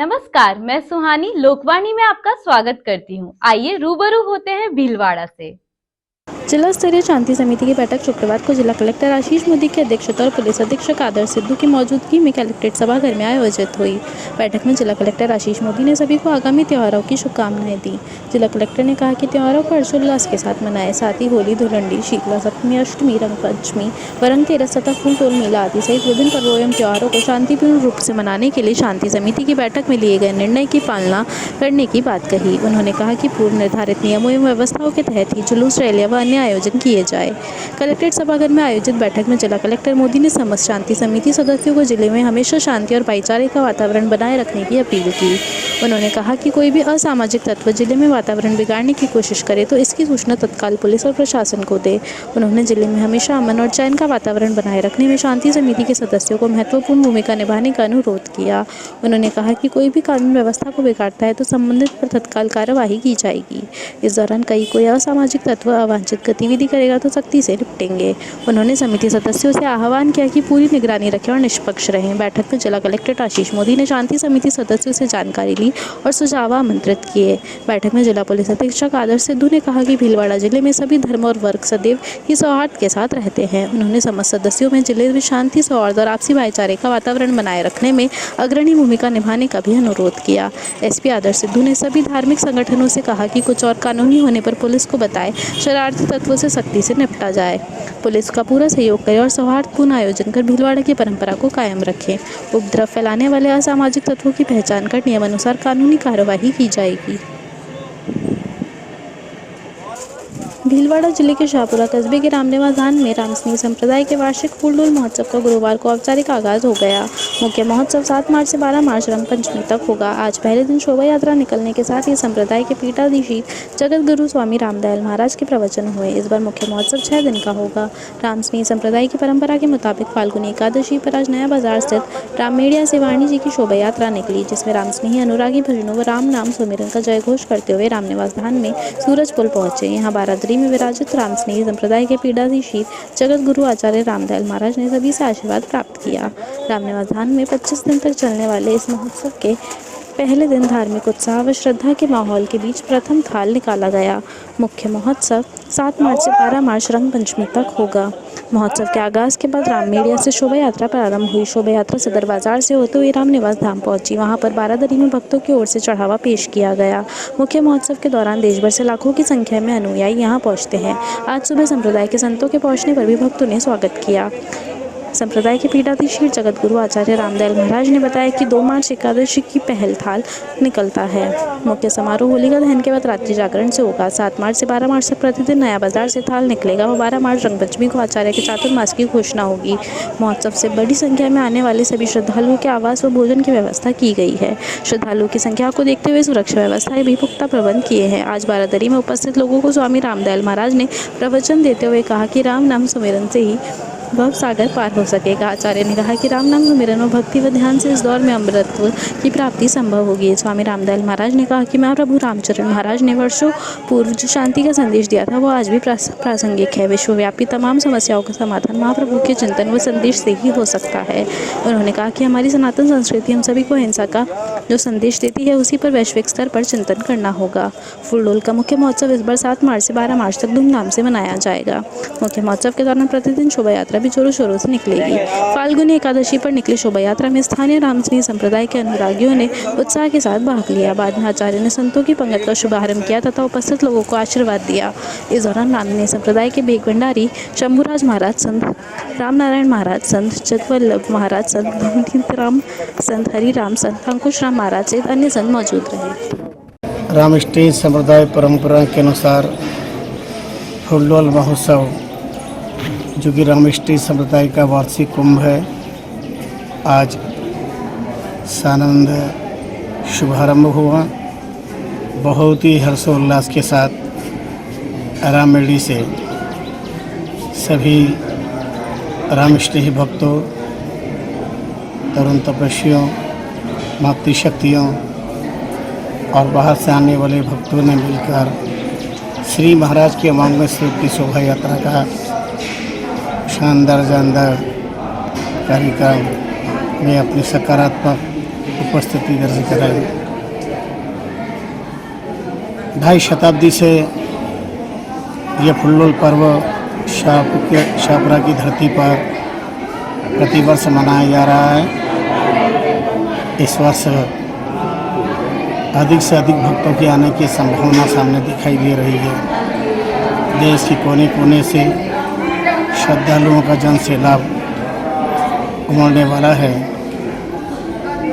नमस्कार, मैं सुहानी लोकवाणी में आपका स्वागत करती हूँ। आइए रूबरू होते हैं भीलवाड़ा से। जिला स्तरीय शांति समिति की बैठक शुक्रवार को जिला कलेक्टर आशीष मोदी की अध्यक्षता और पुलिस अधीक्षक आदर्श सिद्धू की मौजूदगी में कलेक्ट्रेट सभागार में आयोजित हुई। बैठक में जिला कलेक्टर आशीष मोदी ने सभी को आगामी त्योहारों की शुभकामनाएं दी। जिला कलेक्टर ने कहा कि त्योहारों को हर्षोल्लास के साथ मनाएं, साथ ही होली, धुलंडी, शीतला सप्तमी, अष्टमी, रंग पंचमी, रंग तेरस तथा फूल टोल मेला आदि सहित विभिन्न पर्वों एवं त्योहारों को शांतिपूर्ण रूप से मनाने के लिए शांति समिति की बैठक में लिए गए निर्णय की पालना करने की बात कही। उन्होंने कहा कि पूर्व निर्धारित नियमों एवं व्यवस्थाओं के तहत ही जुलूस, रैलियां व अन्य आयोजन किए जाए। कलेक्ट्रेट सभागार में आयोजित बैठक में जिला कलेक्टर मोदी ने समस्त शांति समिति सदस्यों को जिले में हमेशा शांति और भाईचारे का वातावरण बनाए रखने की अपील की। उन्होंने कहा कि कोई भी असामाजिक तत्व जिले में वातावरण बिगाड़ने की कोशिश करे तो इसकी सूचना तत्काल पुलिस और प्रशासन को दे। उन्होंने जिले में हमेशा अमन और चैन का वातावरण बनाए रखने में शांति समिति के सदस्यों को महत्वपूर्ण भूमिका निभाने का अनुरोध किया। उन्होंने कहा कि कोई भी कानून व्यवस्था को बिगाड़ता है तो संबंधित पर तत्काल कार्यवाही की जाएगी। इस दौरान कोई असामाजिक तत्व अवांछित गतिविधि करेगा तो सख्ती से निपटेंगे। उन्होंने समिति सदस्यों से आह्वान किया कि पूरी निगरानी रखें और निष्पक्ष रहें। बैठक में जिला कलेक्टर आशीष मोदी ने शांति समिति सदस्यों से जानकारी ली और सुझाव आमंत्रित किए। बैठक में जिला पुलिस अधीक्षक आदर्श सिद्धू ने कहा कि भीलवाड़ा जिले में सभी धर्म और वर्ग सदैव ही सौहार्द के साथ रहते हैं। उन्होंने समस्त सदस्यों में जिले में शांति, सौहार्द और आपसी भाईचारे का वातावरण बनाए रखने में अग्रणी भूमिका निभाने का भी अनुरोध किया। एसपी आदर्श सिद्धू ने सभी धार्मिक संगठनों से कहा कि कुछ और कानूनी होने पर पुलिस को बताएं, शरारती तत्वों से सख्ती से निपटा जाए। पुलिस का पूरा सहयोग करें और सौहार्दपूर्ण आयोजन कर भीलवाड़ा की परंपरा को कायम रखें। उपद्रव फैलाने वाले असामाजिक तत्वों की पहचान कर नियमानुसार कानूनी कार्यवाही की जाएगी। भीलवाड़ा जिले के शाहपुरा कस्बे के रामनिवास धाम में रामस्नेही संप्रदाय के वार्षिक फूलडोल महोत्सव का गुरुवार को औपचारिक आगाज हो गया। मुख्य महोत्सव 7 मार्च से 12 मार्च रंग पंचमी तक होगा। आज पहले दिन शोभा यात्रा निकलने के साथ ही संप्रदाय के पीठाधीश जगत गुरु स्वामी रामदयाल महाराज के प्रवचन हुए। इस बार मुख्य महोत्सव 6 दिन का होगा। रामस्नेही संप्रदाय की परंपरा के मुताबिक फाल्गुनी एकादशी पर आज नया बाजार स्थित राममेड़िया से वाणी जी की शोभा यात्रा निकली, जिसमें रामस्नेही अनुरागी भजनों व राम नाम सुमिरन का जयघोष करते हुए रामनिवास धाम में सूरज पुल पहुंचे। यहाँ बारादरी में विराजित रामस्नेही संप्रदाय के पीठाधीश जगत गुरु आचार्य रामदयाल महाराज ने सभी से आशीर्वाद प्राप्त किया। रामनिवास धाम में 25 दिन तक चलने वाले इस महोत्सव के पहले दिन धार्मिक उत्साह व श्रद्धा के माहौल के बीच प्रथम थाल निकाला गया। मुख्य महोत्सव 7 मार्च से 12 मार्च रंग पंचमी तक होगा। महोत्सव के आगाज के बाद राममेड़िया से शोभा यात्रा प्रारंभ हुई। शोभा यात्रा सदर बाजार से होते हुए रामनिवास धाम पहुंची। वहां पर बारादरी में भक्तों की ओर से चढ़ावा पेश किया गया। मुख्य महोत्सव के दौरान देश भर से लाखों की संख्या में अनुयायी यहां पहुंचते हैं। आज सुबह संप्रदाय के संतों के पहुंचने पर भी भक्तों ने स्वागत किया। संप्रदाय के पीठाधीश जगत गुरु आचार्य रामदयाल महाराज ने बताया कि 2 मार्च एकादशी की पहल थाल निकलता है। मुख्य समारोह होलिका दहन के बाद रात्रि जागरण से होगा। 7 मार्च से 12 मार्च तक प्रतिदिन नया बाजार से थाल निकलेगा और 12 मार्च रंगपंचमी को आचार्य के चातुर्मास की घोषणा होगी। महोत्सव से बड़ी संख्या में आने वाले सभी श्रद्धालुओं के आवास व भोजन की व्यवस्था की गई है। श्रद्धालुओं की संख्या को देखते हुए सुरक्षा व्यवस्थाएं भी पुख्ता प्रबंध किए हैं। आज बारादरी में उपस्थित लोगों को स्वामी रामदयाल महाराज ने प्रवचन देते हुए कहा कि राम नाम सुमिरन से ही भव सागर पार हो सकेगा। आचार्य ने कहा कि राम नाम सुमिरन और भक्ति व ध्यान से इस दौर में अमृतत्व की प्राप्ति संभव होगी। स्वामी रामदयाल महाराज ने कहा कि महाप्रभु रामचरण महाराज ने वर्षों पूर्व जो शांति का संदेश दिया था वो आज भी प्रासंगिक है। विश्वव्यापी तमाम समस्याओं का समाधान महाप्रभु के चिंतन व संदेश से ही हो सकता है। उन्होंने कहा कि हमारी सनातन संस्कृति हम सभी को हिंसा का जो संदेश देती है उसी पर वैश्विक स्तर पर चिंतन करना होगा। फूलडोल का मुख्य महोत्सव इस बार 7 मार्च से 12 मार्च तक धूमधाम से मनाया जाएगा। मुख्य महोत्सव के दौरान प्रतिदिन शोभा यात्रा भी जोरों शोरों से निकलेगी। फाल्गुनी एकादशी पर निकली शोभा यात्रा में स्थानीय रामस्नेही संप्रदाय के अनुरागियों ने उत्साह के साथ भाग लिया। बाद में आचार्य ने संतों की पंगत का शुभारंभ किया तथा उपस्थित लोगों को आशीर्वाद दिया। इस दौरान रामस्नेही संप्रदाय के बेग भंडारी शंभुराज महाराज संत, रामनारायण महाराज संत, जगवल्लभ महाराज संत, भक्तिराम संत, हरिराम संत, अंकुश राम महाराज सहित अन्य संत मौजूद रहे। रामस्नेही संप्रदाय परंपरा के अनुसार फूलडोल महोत्सव जो कि रामस्नेही संप्रदाय का वार्षिक कुंभ है, आज सानंद शुभारंभ हुआ। बहुत ही हर्षोल्लास के साथ राममेड़ी से सभी रामस्नेही भक्तों, तरुण तपस्वियों, मातृशक्तियों और बाहर से आने वाले भक्तों ने मिलकर श्री महाराज के अमांग स्वरूप की शोभा यात्रा का शानदार कार्यक्रम में अपनी सकारात्मक उपस्थिति दर्ज कराई। 2.5 शताब्दी से यह फुल्लुल पर्व शाहपुरा की धरती पर प्रतिवर्ष मनाया जा रहा है। इस वर्ष अधिक से अधिक भक्तों के आने की संभावना सामने दिखाई दे रही है। देश के कोने कोने से श्रद्धालुओं का जन सैलाब उमड़ने वाला है।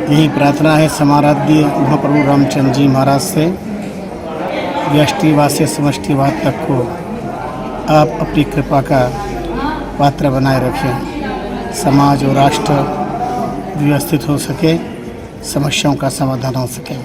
यही प्रार्थना है समाराध्य महाप्रभु रामचंद्र जी महाराज से, व्यष्टिवाद से समष्टिवाद तक को आप अपनी कृपा का पात्र बनाए रखें। समाज और राष्ट्र व्यवस्थित हो सके, समस्याओं का समाधान हो सके।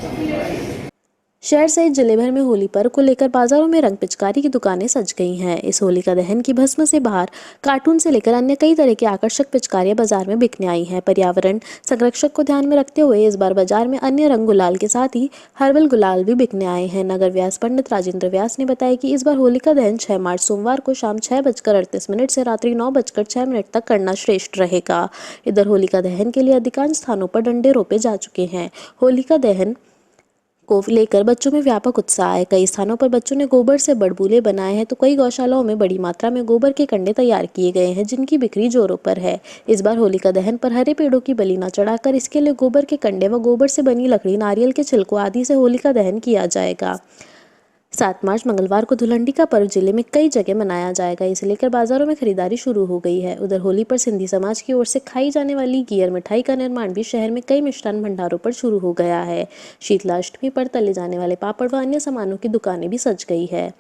शहर सहित जिले भर में होली पर्व को लेकर बाजारों में रंग पिचकारी की दुकानें सज गई हैं। इस होलिका दहन की भस्म से बाहर कार्टून से लेकर अन्य कई तरह की आकर्षक पिचकारियां बाजार में बिकने आई हैं। पर्यावरण संरक्षण को ध्यान में रखते हुए इस बार बाजार में अन्य रंग गुलाल के साथ ही हर्बल गुलाल भी बिकने आए हैं। नगर व्यास पंडित राजेंद्र व्यास ने बताया कि इस बार होलिका दहन 6 मार्च सोमवार को शाम 6:38 से रात्रि 9:06 तक करना श्रेष्ठ रहेगा। इधर होलिका दहन के लिए अधिकांश स्थानों पर डंडे रोपे जा चुके हैं। होलिका दहन को लेकर बच्चों में व्यापक उत्साह है। कई स्थानों पर बच्चों ने गोबर से बड़बूले बनाए हैं तो कई गौशालाओं में बड़ी मात्रा में गोबर के कंडे तैयार किए गए हैं, जिनकी बिक्री जोरों पर है। इस बार होलिका दहन पर हरे पेड़ों की बलि न चढ़ाकर इसके लिए गोबर के कंडे व गोबर से बनी लकड़ी, नारियल के छिलकों आदि से होलिका दहन किया जाएगा। 7 मार्च मंगलवार को धुलंडी का पर्व जिले में कई जगह मनाया जाएगा। इसे लेकर बाजारों में खरीदारी शुरू हो गई है। उधर होली पर सिंधी समाज की ओर से खाई जाने वाली गियर मिठाई का निर्माण भी शहर में कई मिष्ठान भंडारों पर शुरू हो गया है। शीतलाष्टमी पर तले जाने वाले पापड़ व अन्य सामानों की दुकानें भी सज गई है।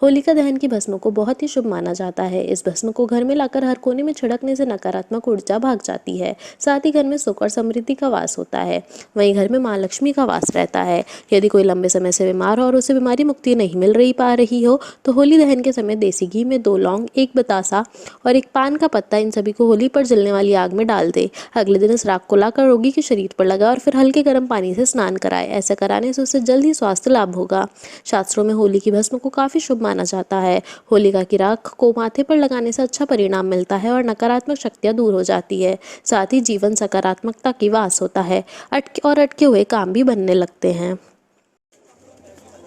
होलिका दहन की भस्म को बहुत ही शुभ माना जाता है। इस भस्म को घर में लाकर हर कोने में छिड़कने से नकारात्मक ऊर्जा भाग जाती है, साथ ही घर में सुख और समृद्धि का वास होता है। वहीं घर में मां लक्ष्मी का वास रहता है। यदि कोई लंबे समय से बीमार हो और उसे बीमारी मुक्ति नहीं मिल रही हो तो होली दहन के समय देसी घी में 2 लौंग, 1 बतासा और 1 पान का पत्ता, इन सभी को होली पर जलने वाली आग में डाल दे। अगले दिन इस राख को लाकर रोगी के शरीर पर लगाए और फिर हल्के गर्म पानी से स्नान कराए। ऐसा कराने से उसे जल्द ही स्वास्थ्य लाभ होगा। शास्त्रों में होली की भस्म को काफी शुभ माना जाता है। होलिका की राख को माथे पर लगाने से अच्छा परिणाम मिलता है और नकारात्मक शक्तियां दूर हो जाती है। साथ ही जीवन सकारात्मकता की वास होता है। अटके हुए काम भी बनने लगते हैं।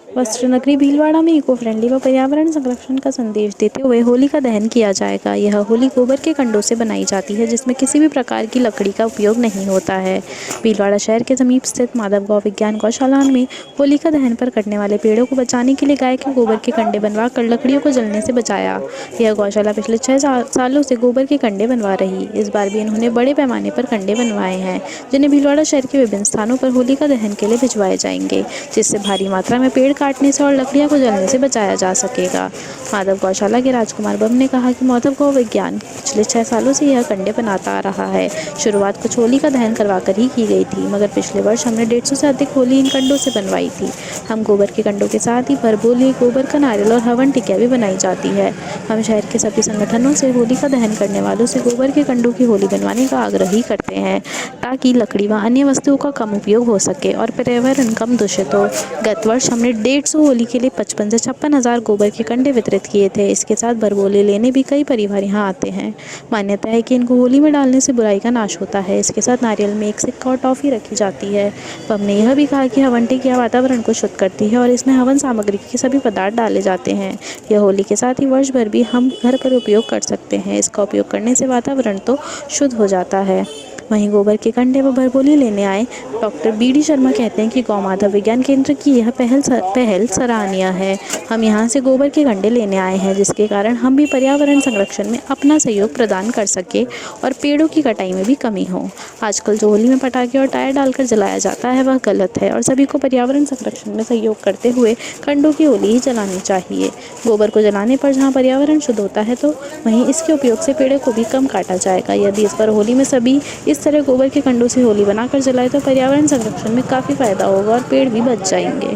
वस्त्र नगरी भीलवाड़ा में इको फ्रेंडली व पर्यावरण संरक्षण का संदेश देते हुए होली का दहन किया जाएगा। यह होली गोबर के कंडों से बनाई जाती है, जिसमें किसी भी प्रकार की लकड़ी का उपयोग नहीं होता है। भीलवाड़ा शहर के समीप स्थित माधव गौ विज्ञान गौशाला में होलिका दहन पर कटने वाले पेड़ों को बचाने के लिए गाय के गोबर के कंडे बनवा कर लकड़ियों को जलने से बचाया। यह गौशाला पिछले 6 सालों से गोबर के कंडे बनवा रही। इस बार भी इन्होंने बड़े पैमाने पर कंडे बनवाए हैं, जिन्हें भीलवाड़ा शहर के विभिन्न स्थानों पर होलिका दहन के लिए भिजवाए जाएंगे, जिससे भारी मात्रा में पेड़ काटने से और लकड़ियों को जलने से बचाया जा सकेगा। माधव गौशाला के राजकुमार बम ने कहा कि माधव गौ विज्ञान पिछले 6 सालों से यह कंडे बनाता आ रहा है। शुरुआत कुछ होली का दहन करवाकर ही की गई थी, मगर पिछले वर्ष हमने 150 से अधिक होली इन कंडों से बनवाई थी। हम गोबर के कंडों के साथ ही भरबोली, गोबर का नारियल और हवन टिकिया भी बनाई जाती है। हम शहर के सभी संगठनों से होली का दहन करने वालों से गोबर के कंडों की होली बनवाने का आग्रह ही करते हैं, ताकि लकड़ी व अन्य वस्तुओं का कम उपयोग हो सके और पर्यावरण कम दूषित हो। गत वर्ष हमने 150 होली के लिए 55 से 56 हज़ार गोबर के कंडे वितरित किए थे। इसके साथ भरबोले लेने भी कई परिवार यहाँ आते हैं। मान्यता है कि इनको होली में डालने से बुराई का नाश होता है। इसके साथ नारियल में 1 सिक्का और टॉफी रखी जाती है। बम ने यह भी कहा कि हवन टिकिया वातावरण को शुद्ध करती है और इसमें हवन सामग्री के सभी पदार्थ डाले जाते हैं। यह होली के साथ ही वर्ष भर भी हम घर पर उपयोग कर सकते हैं। इसका उपयोग करने से वातावरण तो शुद्ध हो जाता है। वहीं गोबर के कंडे व भरबोली लेने आए डॉक्टर BD शर्मा कहते हैं कि गौ माधव विज्ञान केंद्र की यह पहल सराहनीय है। हम यहां से गोबर के कंडे लेने आए हैं, जिसके कारण हम भी पर्यावरण संरक्षण में अपना सहयोग प्रदान कर सके और पेड़ों की कटाई में भी कमी हो। आजकल जो होली में पटाखे और टायर डालकर जलाया जाता है वह गलत है और सभी को पर्यावरण संरक्षण में सहयोग करते हुए कंडों की होली ही जलानी चाहिए। गोबर को जलाने पर जहाँ पर्यावरण शुद्ध होता है तो वहीं इसके उपयोग से पेड़ों को भी कम काटा जाएगा। यदि इस पर होली में सभी इस तरह गोबर के कंडों से होली बनाकर जलाए तो पर्यावरण संरक्षण में काफ़ी फायदा होगा और पेड़ भी बच जाएंगे।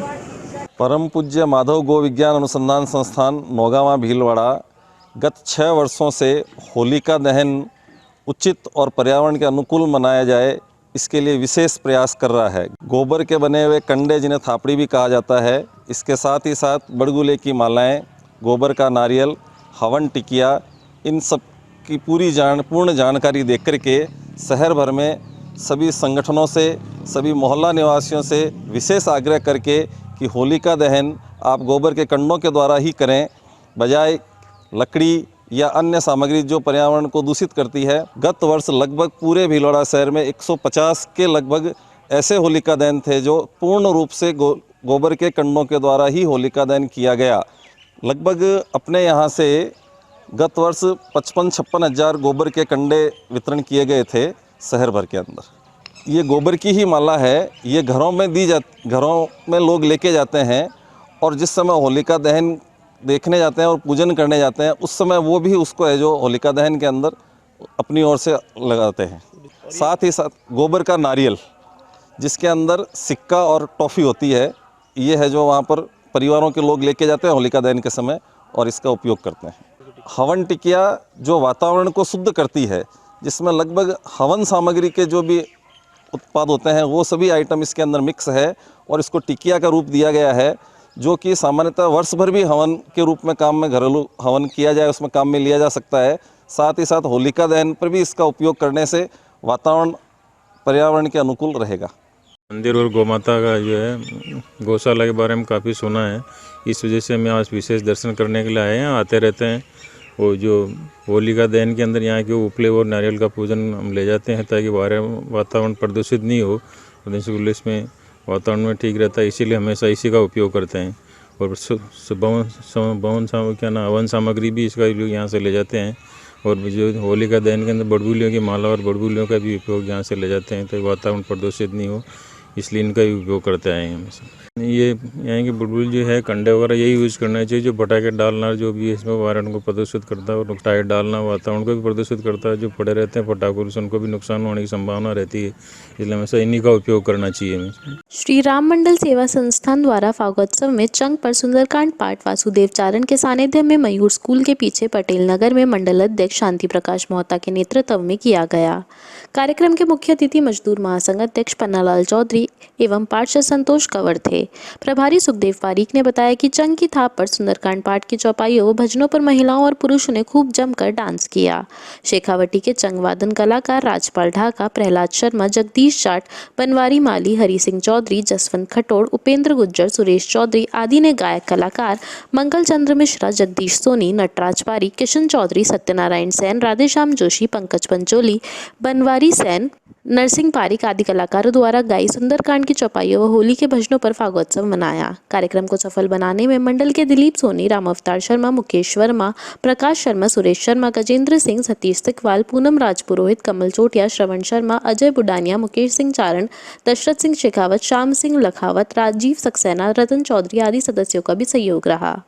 परम पूज्य माधव गो विज्ञान अनुसंधान संस्थान नौगावा भीलवाड़ा गत 6 वर्षों से होलिका दहन उचित और पर्यावरण के अनुकूल मनाया जाए, इसके लिए विशेष प्रयास कर रहा है। गोबर के बने हुए कंडे, जिन्हें थापड़ी भी कहा जाता है, इसके साथ ही साथ बड़गुले की मालाएं, गोबर का नारियल, हवन टिकिया, इन सब की पूर्ण जानकारी देकर के शहर भर में सभी संगठनों से, सभी मोहल्ला निवासियों से विशेष आग्रह करके कि होलिका दहन आप गोबर के कंडों के द्वारा ही करें, बजाय लकड़ी या अन्य सामग्री जो पर्यावरण को दूषित करती है। गत वर्ष लगभग पूरे भीलवाड़ा शहर में 150 के लगभग ऐसे होलिका दहन थे जो पूर्ण रूप से गोबर के कंडों के द्वारा ही होलिका दहन किया गया। लगभग अपने यहाँ से गत वर्ष 55-56 हज़ार गोबर के कंडे वितरण किए गए थे शहर भर के अंदर। ये गोबर की ही माला है, ये घरों में लोग लेके जाते हैं और जिस समय होलिका दहन देखने जाते हैं और पूजन करने जाते हैं उस समय वो भी उसको है जो होलिका दहन के अंदर अपनी ओर से लगाते हैं। साथ ही साथ गोबर का नारियल जिसके अंदर सिक्का और टॉफ़ी होती है, ये है जो वहाँ पर परिवारों के लोग लेके जाते हैं होलिका दहन के समय और इसका उपयोग करते हैं। हवन टिकिया जो वातावरण को शुद्ध करती है, जिसमें लगभग हवन सामग्री के जो भी उत्पाद होते हैं वो सभी आइटम इसके अंदर मिक्स है और इसको टिकिया का रूप दिया गया है, जो कि सामान्यतः वर्ष भर भी हवन के रूप में काम में घरेलू हवन किया जाए उसमें काम में लिया जा सकता है। साथ ही साथ होलिका दहन पर भी इसका उपयोग करने से वातावरण पर्यावरण के अनुकूल रहेगा। मंदिर और गौमाता का जो है गौशाला के बारे में काफ़ी सुना है, इस वजह से हम आज विशेष दर्शन करने के लिए आए हैं। आते रहते हैं। वो जो होलिका दहन के अंदर यहाँ के उपले और नारियल का पूजन हम ले जाते हैं ताकि वातावरण प्रदूषित नहीं हो और इसमें वातावरण में ठीक रहता है, इसीलिए हमेशा इसी का उपयोग करते हैं। और हवन सामग्री भी इसका उपयोग यहाँ से ले जाते हैं और जो होलिका दहन के अंदर बड़बुलियों की माला और बड़बुलियों का भी उपयोग यहाँ से ले जाते हैं ताकि वातावरण प्रदूषित नहीं हो, इसलिए इनका ही उपयोग करते आए हैं हमेशा। ये यहाँ की बुलबुल जो है कंडे वगैरह यही यूज़ करना चाहिए, जो पटाखे डालना जो भी है इसमें वातावरण को प्रदूषित करता है और टायर डालना वातावरण को भी प्रदूषित करता है। जो पड़े रहते हैं पटाखों से उनको भी नुकसान होने की संभावना रहती है, इसलिए हमेशा इन्हीं का उपयोग करना चाहिए हमें। श्री राम मंडल सेवा संस्थान द्वारा फागोत्सव में चंग पर सुंदरकांड पाठ वासुदेव चारण के सानिध्य में मयूर स्कूल के पीछे पटेल नगर में मंडल अध्यक्ष शांति प्रकाश मोहता के नेतृत्व में किया गया। कार्यक्रम के मुख्य अतिथि मजदूर महासंघ अध्यक्ष पन्नालाल चौधरी एवं पार्षद संतोष कंवर थे। प्रभारी सुखदेव पारीक ने बताया कि चंग की थाप पर सुंदरकांड पाठ की चौपाइयों व भजनों पर महिलाओं और पुरुषों ने खूब जमकर डांस किया। शेखावटी के चंग वादन कलाकार राजपाल ढाका, प्रहलाद शर्मा, जगदीश जाट, बनवारी माली, हरि सिंह चौधरी, जसवंत खटोड़, उपेंद्र गुज्जर, सुरेश चौधरी आदि ने गायक कलाकार मंगल चंद्र मिश्रा, जगदीश सोनी, नटराज पारीक, किशन चौधरी, सत्यनारायण सेन, राधेश्याम जोशी, पंकज पंचोली, बनवारी सेन, नरसिंह पारिक आदि कलाकारों द्वारा गाई सुंदरकांड की चौपाइयों व होली के भजनों पर फागोत्सव मनाया। कार्यक्रम को सफल बनाने में मंडल के दिलीप सोनी, राम अवतार शर्मा, मुकेश वर्मा, प्रकाश शर्मा, सुरेश शर्मा, गजेंद्र सिंह, सतीश सिकवाल, पूनम राजपुरोहित, कमल चोटिया, श्रवण शर्मा, अजय बुडानिया, मुकेश सिंह चारण, दशरथ सिंह शेखावत, श्याम सिंह लखावत, राजीव सक्सेना, रतन चौधरी आदि सदस्यों का भी सहयोग रहा।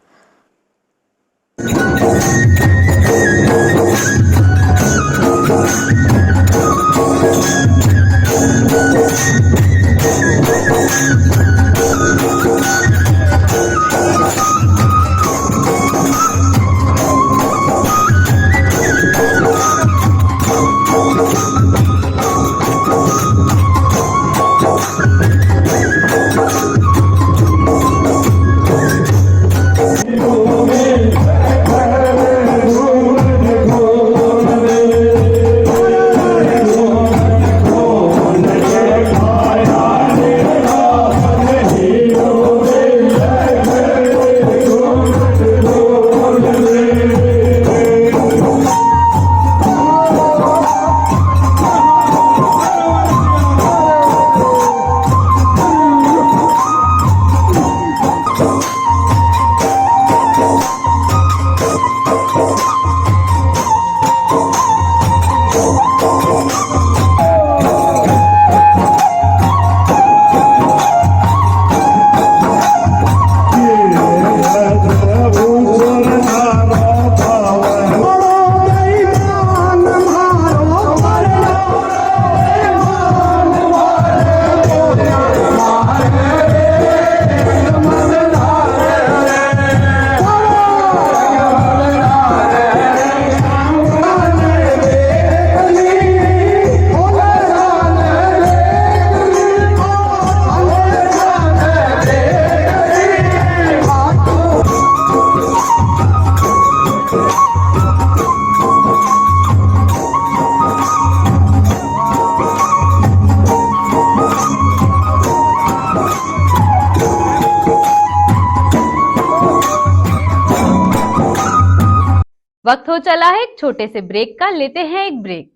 वक्त हो चला है एक छोटे से ब्रेक का, लेते हैं एक ब्रेक।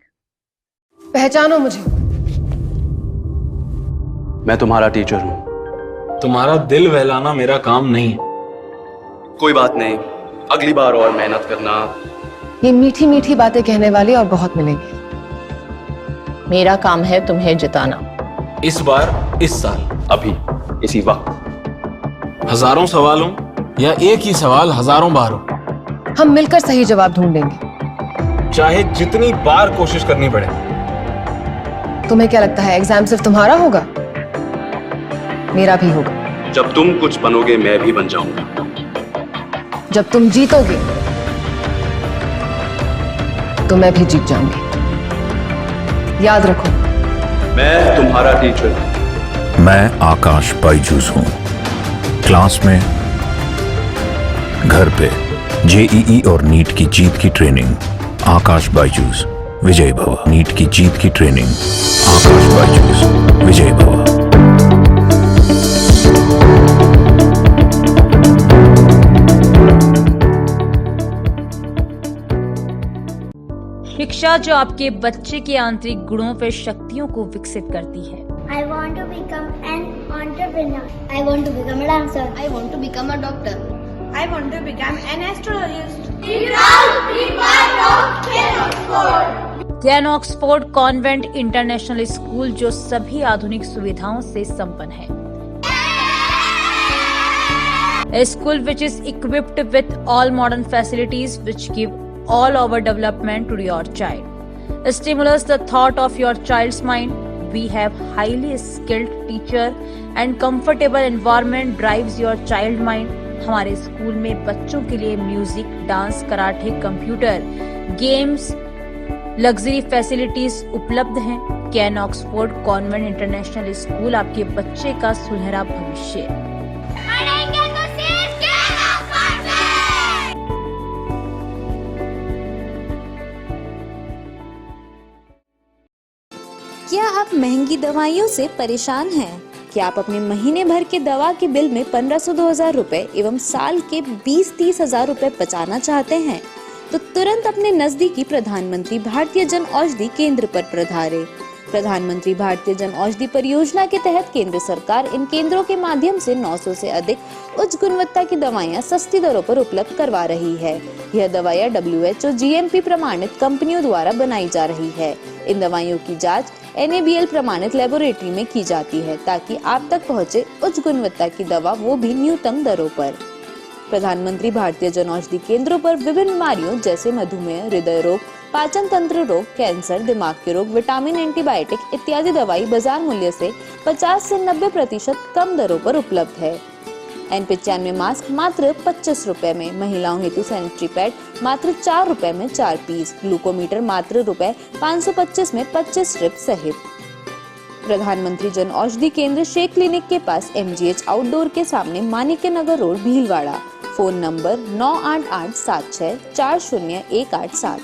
पहचानो मुझे। मैं तुम्हारा टीचर हूँ। तुम्हारा दिल बहलाना मेरा काम नहीं है। कोई बात नहीं, अगली बार और मेहनत करना। ये मीठी मीठी बातें कहने वाले और बहुत मिलेंगे। मेरा काम है तुम्हें जिताना। इस बार, इस साल, अभी, इसी वक्त। हजारों सवाल हो या एक ही सवाल हजारों बार हो, हम मिलकर सही जवाब ढूंढेंगे, चाहे जितनी बार कोशिश करनी पड़े। तुम्हें क्या लगता है एग्जाम सिर्फ तुम्हारा होगा? मेरा भी होगा। जब तुम कुछ बनोगे मैं भी बन जाऊंगा। जब तुम जीतोगे तो मैं भी जीत जाऊंगी। याद रखो, मैं तुम्हारा टीचर हूँ। मैं आकाश बाइजूस हूँ। क्लास में, घर पे, जेईई और नीट की जीत की ट्रेनिंग आकाश बाइजूस विजय भव। नीट की जीत की ट्रेनिंग आकाश बाइजूस विजय भव। शिक्षा जो आपके बच्चे के आंतरिक गुणों व शक्तियों को विकसित करती है। I want to become an entrepreneur. I want to become a dancer. I want to become a doctor. I want to become an astrologist. Be proud, be part of Ken Oxford. Can Oxford convent international school जो सभी आधुनिक सुविधाओं से संपन्न है। A school which is equipped with all modern facilities which give all over development to your child. Stimulus the thought of your child's mind. We have highly skilled teacher and comfortable environment drives your child mind. हमारे school में बच्चों के लिए music, dance, karate, computer, games, luxury facilities उपलब्ध हैं। Can Oxford convent international school आपके बच्चे का सुनहरा भविष्य। क्या आप महंगी दवाइयों से परेशान हैं? क्या आप अपने महीने भर के दवा के बिल में 1500-2000 रुपए एवं साल के 20-30 हजार रुपए बचाना चाहते हैं? तो तुरंत अपने नजदीकी प्रधानमंत्री भारतीय जन औषधि केंद्र पर पधारें। प्रधानमंत्री भारतीय जन औषधि परियोजना के तहत केंद्र सरकार इन केंद्रों के माध्यम से 900 से अधिक उच्च गुणवत्ता की दवाइयां सस्ती दरों पर उपलब्ध करवा रही है। यह दवाइयां WHO GMP प्रमाणित कंपनियों द्वारा बनाई जा रही है। इन दवाइयों की जांच NABL प्रमाणित लेबोरेटरी में की जाती है ताकि आप तक पहुंचे उच्च गुणवत्ता की दवा, वो भी न्यूनतम दरों पर। प्रधानमंत्री भारतीय जन औषधि केंद्रों पर विभिन्न बीमारियों जैसे मधुमेह, हृदय रोग, पाचन तंत्र रोग, कैंसर, दिमाग के रोग, विटामिन, एंटीबायोटिक इत्यादि दवाई बाजार मूल्य से 50 से 90% कम दरों पर उपलब्ध है। N95 मास्क मात्र 25 रुपए में, महिलाओं हेतु सैनिटरी पैड मात्र 4 रुपए में 4 पीस, ग्लूकोमीटर मात्र रुपए 525 में 25 स्ट्रिप सहित। प्रधानमंत्री जन औषधि केंद्र शेख क्लिनिक के पास MGH आउटडोर के सामने Manikya Nagar road, Bhilwara. Phone number 9887640187।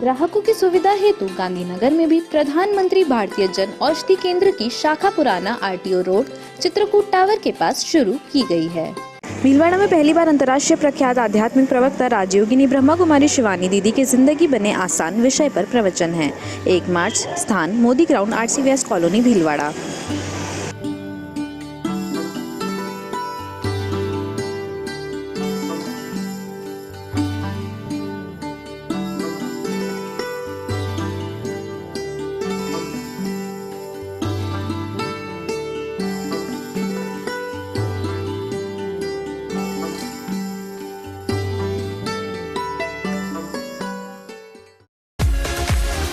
ग्राहकों की सुविधा हेतु गांधीनगर में भी प्रधानमंत्री भारतीय जन औषधि केंद्र की शाखा पुराना RTO रोड, चित्रकूट टावर के पास शुरू की गई है। भीलवाड़ा में पहली बार अंतर्राष्ट्रीय प्रख्यात आध्यात्मिक प्रवक्ता राजयोगिनी ब्रह्मा कुमारी शिवानी दीदी की जिंदगी बने आसान विषय पर प्रवचन है। 1 मार्च, स्थान Modi ground, RC west colony, Bhilwara.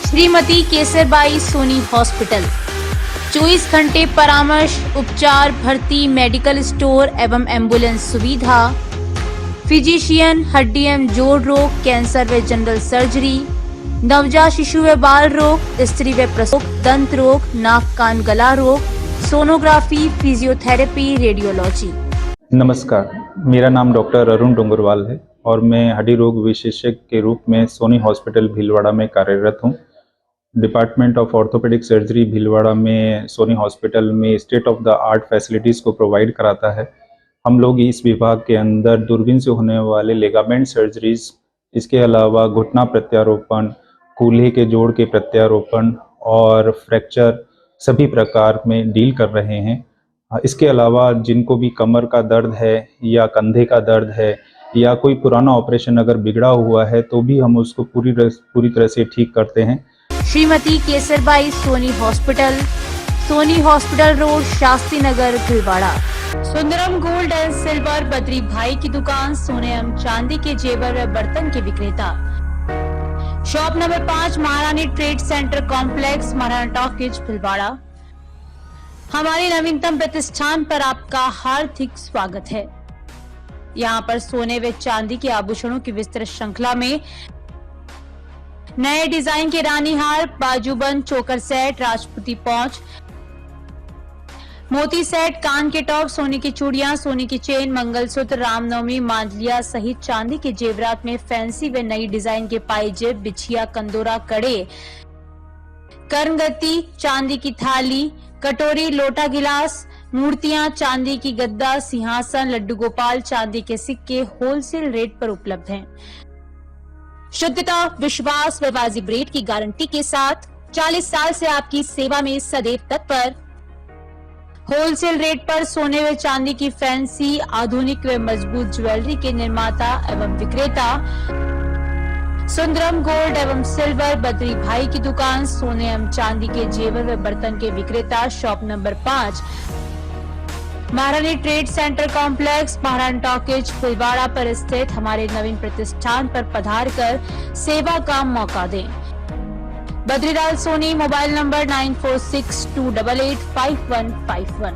Shrimati Kesarbai Soni hospital 24 घंटे परामर्श, उपचार, भर्ती, मेडिकल स्टोर एवं एम्बुलेंस सुविधा, फिजिशियन, हड्डी एवं जोड़ रोग, कैंसर व जनरल सर्जरी, नवजात शिशु व बाल रोग, स्त्री व प्रसूति, दंत रोग, नाक कान गला रोग, सोनोग्राफी, फिजियोथेरेपी, रेडियोलॉजी। नमस्कार, मेरा नाम डॉक्टर अरुण डोंगरवाल है और मैं हड्डी रोग विशेषज्ञ के रूप में सोनी हॉस्पिटल भीलवाड़ा में कार्यरत हूँ। Department of orthopaedic surgery Bhilwara में सोनी हॉस्पिटल में state of the art facilities को प्रोवाइड कराता है। हम लोग इस विभाग के अंदर दूरबीन से होने वाले लिगामेंट सर्जरीज इसके अलावा घुटना प्रत्यारोपण, कूल्हे के जोड़ के प्रत्यारोपण और फ्रैक्चर सभी प्रकार में डील कर रहे हैं। इसके अलावा जिनको भी कमर का दर्द है या कंधे का दर्द है या कोई पुराना ऑपरेशन अगर बिगड़ा हुआ है तो भी हम उसको पूरी तरह से ठीक करते हैं। Shrimati Kesarbai Soni hospital road, Shastri Nagar, Bhilwara. Sundaram gold and silver, Badri भाई की दुकान, सोने एवं चांदी के जेवर व बर्तन के विक्रेता। शॉप नंबर 5, महारानी trade centre complex, Maharana talkies, Bhilwara. हमारे नवीनतम प्रतिष्ठान पर आपका हार्दिक स्वागत है। यहाँ पर सोने व चांदी के आभूषणों की विस्तृत श्रृंखला में नए डिजाइन के रानी हार, बाजूबंद, चोकर सेट, राजपूती पौंच, मोती सेट, कान के टॉप, सोने की चूड़ियां, सोने की चेन, मंगलसूत्र, रामनवमी, मांडलिया सहित चांदी के जेवरात में फैंसी व नई डिजाइन के पाइजेब, बिछिया, कंदोरा, कड़े, कर्णगति, चांदी की थाली, कटोरी, लोटा, गिलास, मूर्तियां, चांदी की गद्दा, सिंहासन, लड्डू गोपाल, चांदी के सिक्के होलसेल रेट पर उपलब्ध हैं। शुद्धता, विश्वास व वाजिब रेट की गारंटी के साथ 40 साल से आपकी सेवा में सदैव तत्पर। होलसेल रेट पर सोने व चांदी की फैंसी, आधुनिक व मजबूत ज्वेलरी के निर्माता एवं विक्रेता। सुंदरम गोल्ड एवं सिल्वर, बद्री भाई की दुकान, सोने एवं चांदी के जेवर व बर्तन के विक्रेता। शॉप नंबर 5, महारानी trade centre complex, Maharana talkies, Bhilwara पर स्थित हमारे नवीन प्रतिष्ठान पर पधार कर सेवा का मौका दें। Badrilal Soni, mobile number 9462885151।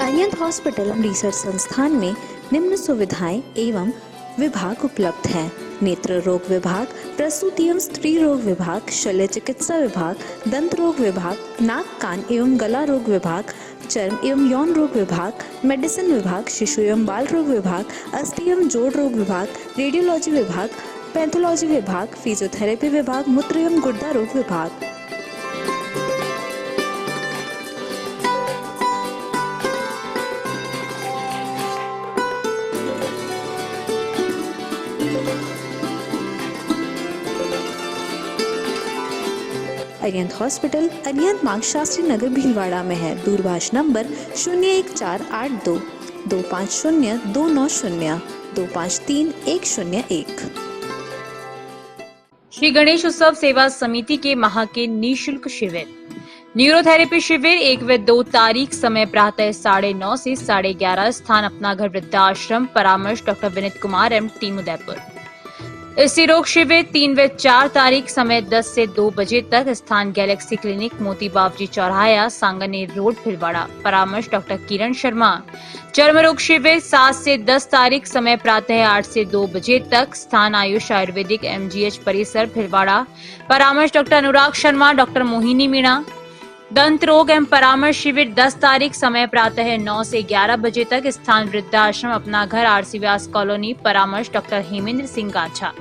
Arihant hospital research संस्थान में निम्न सुविधाएं एवं विभाग उपलब्ध हैं: नेत्र रोग विभाग, प्रसूति एवं स्त्री रोग विभाग, शल्य चिकित्सा विभाग, दंत रोग विभाग, नाक, कान एवं गला रोग विभाग, चर्म एवं यौन रोग विभाग, मेडिसिन विभाग, शिशु एवं बाल रोग विभाग, अस्थि एवं जोड़ रोग विभाग, रेडियोलॉजी विभाग, पैथोलॉजी विभाग, फिजियोथेरेपी विभाग, मूत्र एवं गुर्दा रोग विभाग। अरिहंत हॉस्पिटल अरिहंत मार्ग, शास्त्री नगर, भीलवाड़ा में है। दूरभाष नंबर 01482 250 290 253 101। श्री गणेश उत्सव सेवा समिति के माह के निःशुल्क शिविर, न्यूरोथेरेपी शिविर 1 व 2 तारीख, समय प्रातः 9:30 से 11:30, स्थान अपना घर वृद्धाश्रम, परामर्श doctor Vineet Kumar M, team Udaipur. स्त्री रोग शिविर 3 व 4 तारीख, समय 10 से 2 बजे तक, स्थान गैलेक्सी क्लिनिक, मोती बाबजी चौराहा, सांगनेर रोड, भीलवाड़ा, परामर्श डॉक्टर किरण शर्मा। चर्म रोग शिविर 7 से 10 तारीख, समय प्रातः 8 से 2 बजे तक, स्थान आयुष आयुर्वेदिक MGH परिसर, भीलवाड़ा, परामर्श डॉक्टर अनुराग शर्मा, डॉक्टर मोहिनी मीणा। दंत रोग एवं परामर्श शिविर 10 तारीख, समय प्रातः 9 से 11 बजे तक, स्थान वृद्धाश्रम अपना घर, RC व्यास कॉलोनी, परामर्श डॉक्टर हेमेंद्र सिंह गाछा।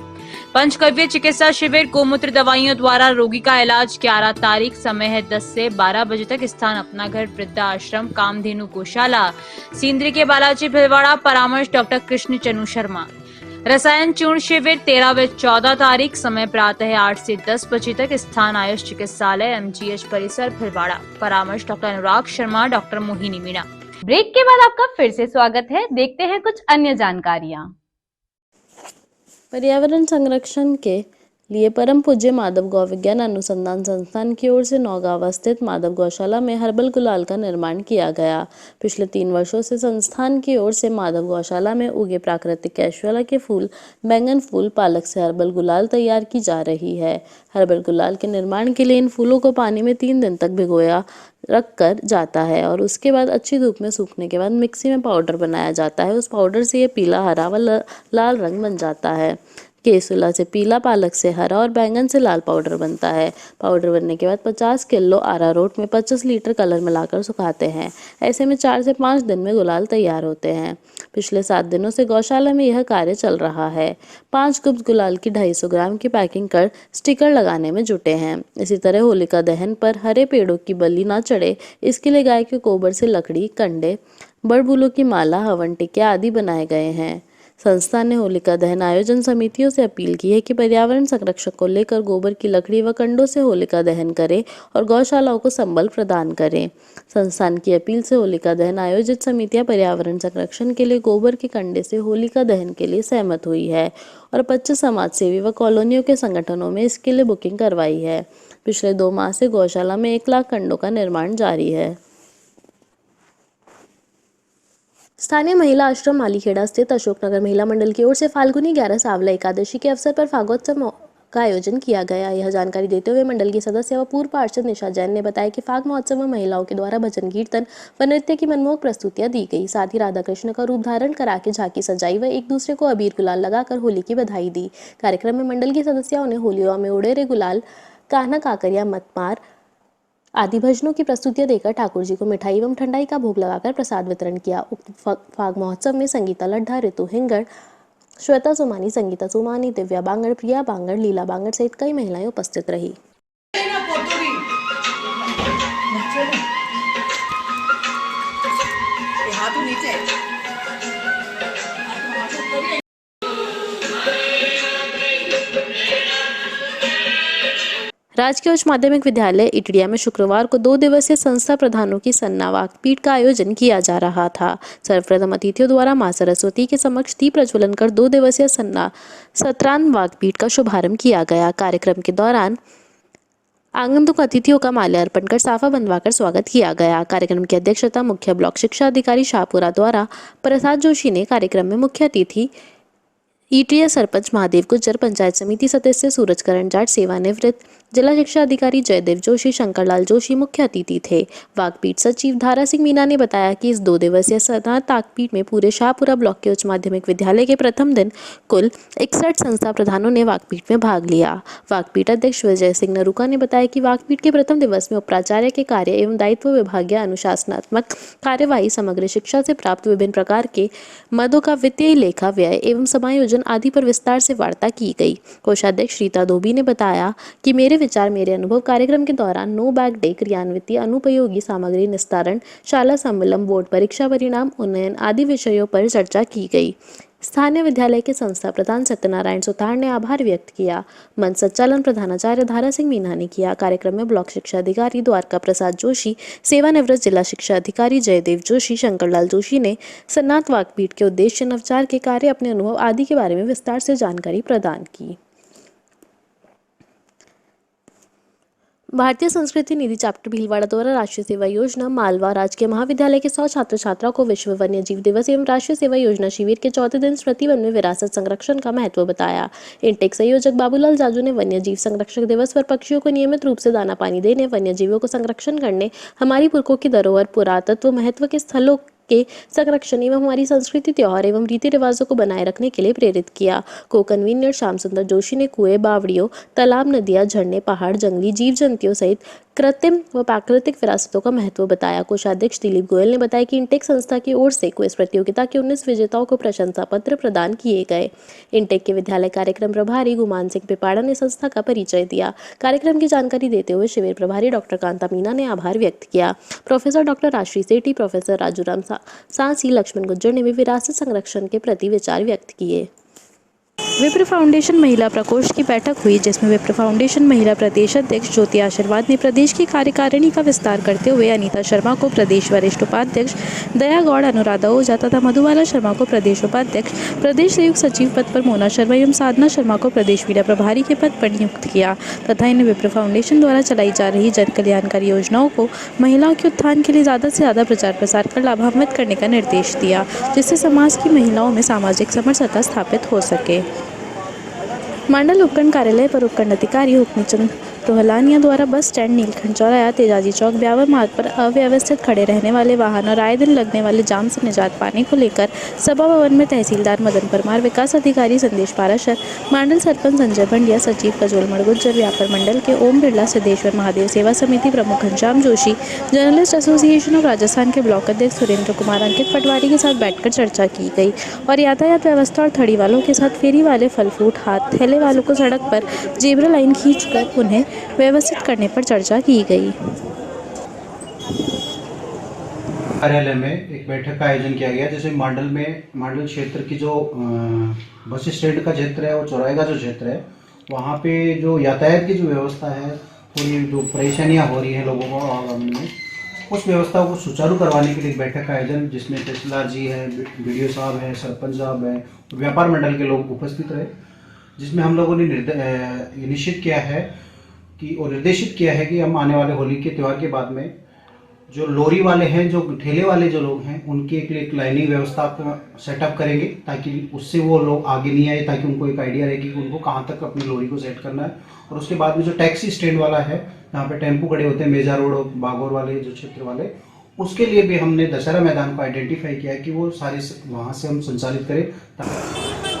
पंचकव्य चिकित्सा शिविर गोमूत्र दवाइयों द्वारा रोगी का इलाज 11 तारीख, समय है 10 से 12 बजे तक, स्थान अपना घर वृद्धाश्रम, कामधेनु गौशाला, सिंदरी के बालाजी, भीलवाड़ा, परामर्श डॉक्टर कृष्ण चनु शर्मा। रसायन चूर्ण शिविर 13 व 14 तारीख, समय प्रातः 8 से 10 बजे तक, स्थान आयुष चिकित्सालय MGH परिसर, भीलवाड़ा, परामर्श doctor Anurag Sharma, doctor Mohini Meena. Break के बाद आपका फिर से स्वागत है। देखते हैं कुछ अन्य जानकारियां। पर्यावरण संरक्षण के लिए परम पूज्य माधव गौ विज्ञान अनुसंधान संस्थान की ओर से नौगांव स्थित माधव गौशाला में हर्बल गुलाल का निर्माण किया गया। पिछले 3 वर्षों से संस्थान की ओर से माधव गौशाला में उगे प्राकृतिक कैशुआला के फूल, बैंगन फूल, पालक से हर्बल गुलाल तैयार की जा रही है। हर्बल गुलाल के निर्माण के लिए इन फूलों को पानी में 3 दिन तक भिगोया रखकर जाता है और उसके बाद अच्छी धूप में सूखने के बाद मिक्सी में पाउडर बनाया जाता है। उस पाउडर से ये पीला, हरा व लाल रंग बन जाता है। केसुला से पीला, पालक से हरा और बैंगन से लाल पाउडर बनता है। पाउडर बनने के बाद 50 किलो अरारोट में 25 लीटर कलर मिलाकर सुखाते हैं। ऐसे में 4 से 5 दिन में गुलाल तैयार होते हैं। पिछले 7 दिनों से गौशाला में यह कार्य चल रहा है। 5 गुप्त गुलाल की 250 ग्राम की पैकिंग कर स्टिकर लगाने में जुटे हैं। इसी तरह होलिका दहन पर हरे पेड़ों की बलि न चढ़े, इसके लिए गाय के गोबर से लकड़ी, कंडे, बड़बुलों की माला, हवन टिक्के आदि बनाए गए हैं। संस्था ने होलिका दहन आयोजन समितियों से अपील की है कि पर्यावरण संरक्षण को लेकर गोबर की लकड़ी व कंडों से होलिका दहन करें और गौशालाओं को संबल प्रदान करें। संस्थान की अपील से होलिका दहन आयोजित समितियां पर्यावरण संरक्षण के लिए गोबर के कंडे से होलिका दहन के लिए सहमत हुई है और 25 समाज सेवी व कॉलोनियों के संगठनों में इसके लिए बुकिंग करवाई है। पिछले 2 माह से गौशाला में 1 लाख कंडों का निर्माण जारी है। स्थानीय महिला आश्रम मालीखेड़ा स्थित अशोकनगर महिला मंडल की ओर से फाल्गुनी 11 सावला एकादशी के अवसर पर फागोत्सव का आयोजन किया गया। यह जानकारी देते हुए मंडल की सदस्य व पूर्व पार्षद निशा जैन ने बताया कि फाग महोत्सव में महिलाओं के द्वारा भजन कीर्तन व नृत्य की मनमोहक प्रस्तुतियां दी गई। साथ ही राधा कृष्ण का रूप धारण करा के झांकी सजाई व एक दूसरे को अबीर गुलाल लगाकर होली की बधाई दी। कार्यक्रम में मंडल की सदस्यों ने होलिया में उड़े रे गुलाल, कान्हा काकरिया मत मार आदि भजनों की प्रस्तुतियां देकर ठाकुर जी को मिठाई एवं ठंडाई का भोग लगाकर प्रसाद वितरण किया। उक्त फाग महोत्सव में संगीता लड्ढा, ऋतु हिंगड़, श्वेता सोमानी, संगीता सोमानी, दिव्या बांगड़, प्रिया बांगड़, लीला बांगड़ सहित कई महिलाएं उपस्थित रही। राजकीय उच्च माध्यमिक विद्यालय इटड़िया में शुक्रवार को 2 दिवसीय संस्था प्रधानों की सन्ना वाकपीठ का आयोजन किया जा रहा था। सर्वप्रथम अतिथियों द्वारा मां सरस्वती के समक्ष दीप प्रज्वलन कर 2 दिवसीय सन्ना सत्रांत वाकपीठ का शुभारंभ किया गया। कार्यक्रम के दौरान आगंतुक अतिथियों का माल्यार्पण कर साफा बंधवाकर स्वागत किया गया। कार्यक्रम की अध्यक्षता मुख्य ब्लॉक शिक्षा अधिकारी शाहपुरा द्वारा प्रसाद जोशी ने। कार्यक्रम में मुख्य अतिथि ईटीए सरपंच महादेव गुज्जर, पंचायत समिति सदस्य सूरजकरण जाट, सेवानिवृत्त जिला शिक्षा अधिकारी जयदेव जोशी, शंकरलाल जोशी मुख्य अतिथि थे। वाकपीठ सचिव धारा सिंह मीना ने बताया कि इस 2 दिवसीय सन्ना वाकपीठ में पूरे शाहपुरा ब्लॉक के उच्च माध्यमिक विद्यालय के प्रथम दिन कुल 61 संस्था प्रधानों ने वाकपीठ में भाग लिया। वाकपीठ अध्यक्ष विजय सिंह नरूका ने बताया कि वाकपीठ के प्रथम दिवस में उपाचार्य के कार्य एवं दायित्व विभागीय अनुशासनात्मक कार्यवाही, समग्र शिक्षा से प्राप्त विभिन्न प्रकार के मदों का वित्तीय लेखा, व्यय एवं समायोजन आदि पर विस्तार से वार्ता की गई। कोषाध्यक्ष रीता धोबी ने बताया कि मेरे विचार मेरे अनुभव कार्यक्रम के दौरान नो बैग डे, क्रियान्विति, अनुपयोगी सामग्री निस्तारण, शाला सम्मेलन, बोर्ड परीक्षा परिणाम उन्नयन आदि विषयों पर चर्चा की गई। स्थानीय विद्यालय के संस्था प्रधान सत्यनारायण सुतार ने आभार व्यक्त किया। मंच संचालन प्रधानाचार्य धारा सिंह मीना ने किया। कार्यक्रम में ब्लॉक शिक्षा अधिकारी द्वारका प्रसाद जोशी, सेवानिवृत्त जिला शिक्षा अधिकारी जयदेव जोशी, शंकरलाल जोशी ने सन्नात वाकपीठ के उद्देश्य, नवचार के कार्य, अपने अनुभव आदि के बारे में विस्तार से जानकारी प्रदान की। भारतीय संस्कृति निधि चैप्टर भीलवाड़ा द्वारा राष्ट्रीय सेवा योजना मालवा राजकीय महाविद्यालय के 100 छात्र छात्राओं को विश्व वन्य जीव दिवस एवं राष्ट्रीय सेवा योजना शिविर के 4थे दिन स्मृति वन में विरासत संरक्षण का महत्व बताया। इंटेक संयोजक बाबूलाल जाजू ने वन्य जीव संरक्षक दिवस पर पक्षियों को नियमित रूप से दाना पानी देने, वन्य जीवों को संरक्षण करने, हमारी पुरखों की धरोहर, पुरातत्व महत्व के स्थलों के संरक्षण एवं हमारी संस्कृति, त्योहार एवं रीति रिवाजों को बनाए रखने के लिए प्रेरित किया। को कन्वीनर श्याम सुंदर जोशी ने कुएं, बावड़ियों, तालाब, नदियां, झरने, पहाड़, जंगली जीव जंतुओं सहित कृत्रिम व प्राकृतिक विरासतों का महत्व बताया। कोषाध्यक्ष दिलीप गोयल ने बताया कि इंटेक संस्था की ओर से क्विज प्रतियोगिता के 19 विजेताओं को प्रशंसा पत्र प्रदान किए गए। इंटेक के विद्यालय कार्यक्रम प्रभारी गुमान सिंह पिपाड़ा ने संस्था का परिचय दिया। कार्यक्रम की जानकारी देते हुए शिविर प्रभारी डॉक्टर कांता मीना ने आभार व्यक्त किया। प्रोफेसर डॉक्टर राजश्री सेठी, प्रोफेसर राजूराम सांसी, लक्ष्मण गुज्जर ने भी विरासत संरक्षण के प्रति विचार व्यक्त किए। विप्र फाउंडेशन महिला प्रकोष्ठ की बैठक हुई, जिसमें विप्र फाउंडेशन महिला प्रदेश अध्यक्ष ज्योति आशीर्वाद ने प्रदेश की कार्यकारिणी का विस्तार करते हुए अनीता शर्मा को प्रदेश वरिष्ठ उपाध्यक्ष, दया गौड़, अनुराधा ओझा तथा मधुबाला शर्मा को प्रदेश उपाध्यक्ष, प्रदेश संयुक्त सचिव पद पर मोना शर्मा एवं साधना शर्मा को प्रदेश मीडिया प्रभारी के पद पर नियुक्त किया तथा इन्हें विप्र फाउंडेशन द्वारा चलाई जा रही जन कल्याणकारी योजनाओं को महिलाओं के उत्थान के लिए ज़्यादा से ज़्यादा प्रचार प्रसार कर लाभान्वित करने का निर्देश दिया, जिससे समाज की महिलाओं में सामाजिक समरसता स्थापित हो सके। मंडल उपखंड कार्यालय पर उपखंड अधिकारी हुक्मचंद रोहलानिया द्वारा बस स्टैंड, नीलखंड चौराहा, तेजाजी चौक, ब्यावर मार्ग पर अव्यवस्थित खड़े रहने वाले वाहन और आए दिन लगने वाले जाम से निजात पाने को लेकर सभा भवन में तहसीलदार मदन परमार, विकास अधिकारी संदेश पाराशर, मंडल सरपंच संजय भंडिया, सचिव कजोल मड़गुज्जर, व्यापार मंडल के ओम बिरला, सिद्धेश्वर महादेव सेवा समिति प्रमुख Ghanshyam Joshi, journalist association of Rajasthan के ब्लॉक अध्यक्ष सुरेंद्र कुमार, अंकित पटवारी के साथ बैठकर चर्चा की गई और यातायात व्यवस्था और थड़ी वालों के साथ फेरी वाले, फल फ्रूट, हाथ थैले वालों को सड़क पर जेब्रा लाइन खींचकर उन्हें व्यवस्थित करने पर चर्चा की गई। कार्यालय में एक बैठक का आयोजन किया गया। जैसे मांडल क्षेत्र की जो बस स्टैंड का क्षेत्र है और चौराहे का जो क्षेत्र है, वहाँ पे जो यातायात की जो व्यवस्था है, थोड़ी जो परेशानियाँ हो रही हैं लोगों को आवागमन में, उस व्यवस्था को सुचारू करवाने के लिए एक बैठक का आयोजन, जिसमें तहसीलदार जी हैं, BDO साहब हैं, सरपंच साहब हैं, व्यापार मंडल के लोग उपस्थित रहे, जिसमें हम लोगों ने निश्चित किया है कि और निर्देशित किया है कि हम आने वाले होली के त्यौहार के बाद में जो लोरी वाले हैं, जो ठेले वाले जो लोग हैं, उनके लिए एक लाइनिंग व्यवस्था का सेटअप करेंगे, ताकि उससे वो लोग आगे नहीं आए, ताकि उनको एक आइडिया रहे कि उनको कहाँ तक अपनी लोरी को सेट करना है। और उसके बाद में जो टैक्सी स्टैंड वाला है, जहाँ पे टेम्पो खड़े होते हैं, मेजा रोड और बागौर वाले जो क्षेत्र वाले, उसके लिए भी हमने दशहरा मैदान को आइडेंटिफाई किया है कि वो सारे वहाँ से हम संचालित करें।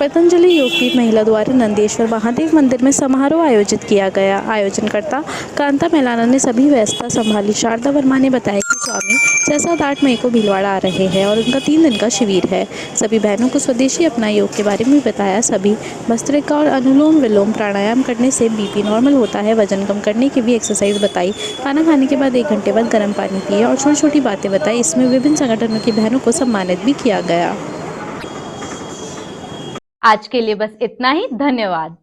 पतंजलि योगपीठ महिला द्वारा नंदेश्वर महादेव मंदिर में समारोह आयोजित किया गया। आयोजनकर्ता कांता मेलाना ने सभी व्यवस्था संभाली। शारदा वर्मा ने बताया कि स्वामी 6-7-8 मई को भीलवाड़ा आ रहे हैं और उनका 3 दिन का शिविर है। सभी बहनों को स्वदेशी अपना योग के बारे में बताया। सभी भस्त्रिका और अनुलोम विलोम प्राणायाम करने से BP नॉर्मल होता है। वजन कम करने की भी एक्सरसाइज बताई। खाना खाने के बाद 1 घंटे बाद गर्म पानी पिए और छोटी छोटी बातें बताई। इसमें विभिन्न संगठनों की बहनों को सम्मानित भी किया गया। आज के लिए बस इतना ही। धन्यवाद।